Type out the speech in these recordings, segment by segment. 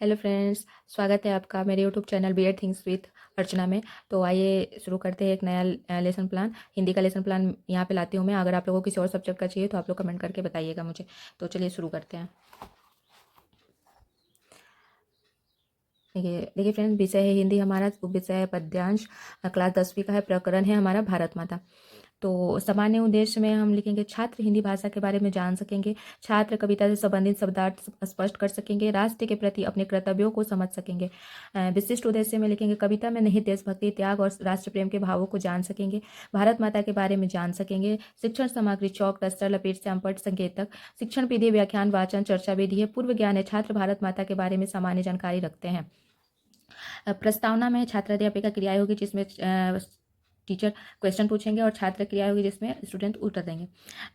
Hello friends, स्वागत है आपका मेरे YouTube channel BEd things with Archana में। तो आइए शुरू करते हैं एक नया लेसन प्लान। हिंदी का लेसन प्लान यहाँ पे लाती हूँ मैं। अगर आप लोगों को किसी और सब्जेक्ट का चाहिए तो आप लोग कमेंट करके बताइएगा मुझे। तो चलिए शुरू करते हैं। देखिए फ्रेंड्स, विषय है हिंदी हमारा, विषय है पद्यांश, क्लास 10वीं का है, प्रकरण है हमारा भारत माता। तो सामान्य उद्देश्य में हम लिखेंगे छात्र हिंदी भाषा के बारे में जान सकेंगे, छात्र कविता से संबंधित शब्दार्थ स्पष्ट कर सकेंगे, राष्ट्र के प्रति अपने कर्तव्यों को समझ सकेंगे। विशिष्ट उद्देश्य में लिखेंगे कविता में निहित देशभक्ति, त्याग और राष्ट्र प्रेम के भावों को जान सकेंगे, भारत माता के बारे में जान सकेंगे। शिक्षण सामग्री चौक, डस्टर, लपेट, श्यामपट्ट, संकेतक। शिक्षण विधि, व्याख्यान, वाचन, चर्चा विधि है। पूर्व ज्ञान है, छात्र भारत माता के बारे में सामान्य जानकारी रखते हैं। प्रस्तावना में छात्र अध्यापिका क्रियाएं होगी जिसमें टीचर क्वेश्चन पूछेंगे और छात्र क्रिया होगी जिसमें स्टूडेंट उत्तर देंगे।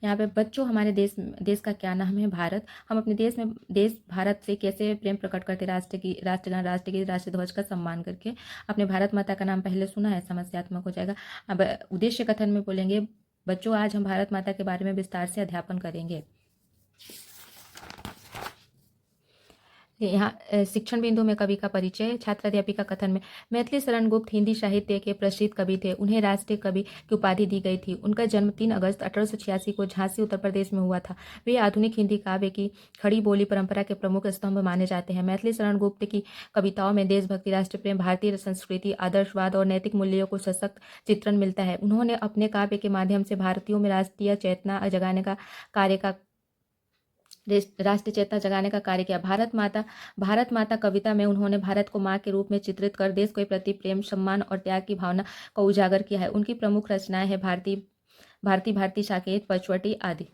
यहाँ पे बच्चों, हमारे देश का क्या नाम है? भारत। हम अपने देश भारत से कैसे प्रेम प्रकट करते? राष्ट्रगान, राष्ट्रगीत, राष्ट्रध्वज का सम्मान करके। अपने भारत माता का नाम पहले सुना है, समस्यात्मक हो जाएगा। अब उद्देश्य कथन में बोलेंगे बच्चों, आज हम भारत माता के बारे में विस्तार से अध्यापन करेंगे। यहाँ शिक्षण बिंदु में कवि का परिचय। छात्र अध्यापिका कथन में मैथिली शरण गुप्त हिंदी साहित्य के प्रसिद्ध कवि थे। उन्हें राष्ट्रीय कवि की उपाधि दी गई थी। उनका जन्म 3 अगस्त 1886 को झांसी उत्तर प्रदेश में हुआ था। वे आधुनिक हिंदी काव्य की खड़ी बोली परंपरा के प्रमुख स्तंभ माने जाते हैं। मैथिली शरण गुप्त की कविताओं में देशभक्ति, राष्ट्र प्रेम, भारतीय संस्कृति, आदर्शवाद और नैतिक मूल्यों को सशक्त चित्रण मिलता है। उन्होंने अपने काव्य के माध्यम से भारतीयों में राष्ट्रीय चेतना जगाने का कार्य किया। भारत माता कविता में उन्होंने भारत को माँ के रूप में चित्रित कर देश के प्रति प्रेम, सम्मान और त्याग की भावना को उजागर किया है। उनकी प्रमुख रचनाएं हैं भारती साकेत, पचवटी आदि।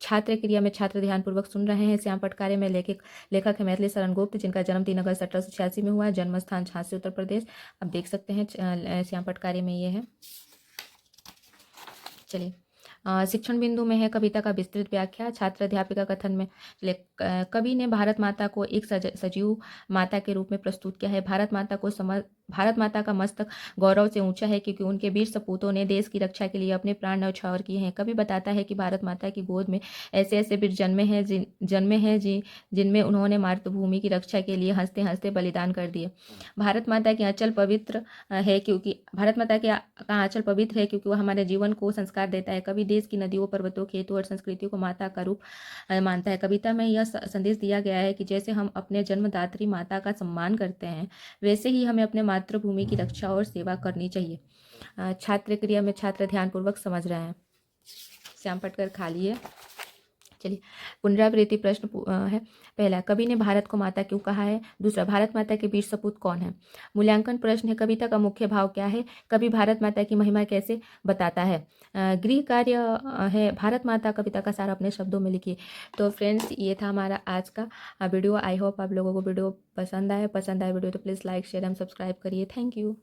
छात्र क्रिया में छात्र ध्यानपूर्वक सुन रहे हैं। श्यामपट्ट कार्य में लेखक है मैथिली शरण गुप्त, जिनका जन्म 3 अगस्त 1886 में हुआ है। जन्म स्थान झांसी उत्तर प्रदेश। अब देख सकते हैं श्यामपट्ट कार्य में ये है। चलिए, शिक्षण बिंदु में है कविता का विस्तृत व्याख्या। छात्र अध्यापिका कथन में कवि ने भारत माता को एक सजीव माता के रूप में प्रस्तुत किया है। भारत माता का मस्तक गौरव से ऊंचा है क्योंकि उनके वीर सपूतों ने देश की रक्षा के लिए अपने प्राण न्यौछावर किए हैं। कवि बताता है कि भारत माता की गोद में ऐसे ऐसे वीर जन्मे हैं जिनमें उन्होंने मातृभूमि की रक्षा के लिए हंसते हंसते बलिदान कर दिए। भारत माता की आंचल पवित्र है क्योंकि भारत माता का आंचल पवित्र है क्योंकि वह हमारे जीवन को संस्कार देता है। कवि देश की नदियों, पर्वतों, खेतों और संस्कृति को माता का रूप मानता है। कविता में यह संदेश दिया गया है कि जैसे हम अपने जन्मदात्री माता का सम्मान करते हैं, वैसे ही हमें अपने मातृभूमि की रक्षा और सेवा करनी चाहिए। छात्र क्रिया में छात्र ध्यानपूर्वक समझ रहे हैं। श्यामपट्ट कर खाली है। चलिए, पुनरावृत्ति प्रश्न है। पहला, कवि ने भारत को माता क्यों कहा है? दूसरा, भारत माता के वीर सपूत कौन है? मूल्यांकन प्रश्न है। कविता का मुख्य भाव क्या है? कवि भारत माता की महिमा कैसे बताता है? गृह कार्य है भारत माता कविता का सार अपने शब्दों में लिखिए। तो फ्रेंड्स, ये था हमारा आज का वीडियो। आई होप आप लोगों को वीडियो पसंद आए वीडियो तो please like, share and subscribe करिए। Thank you.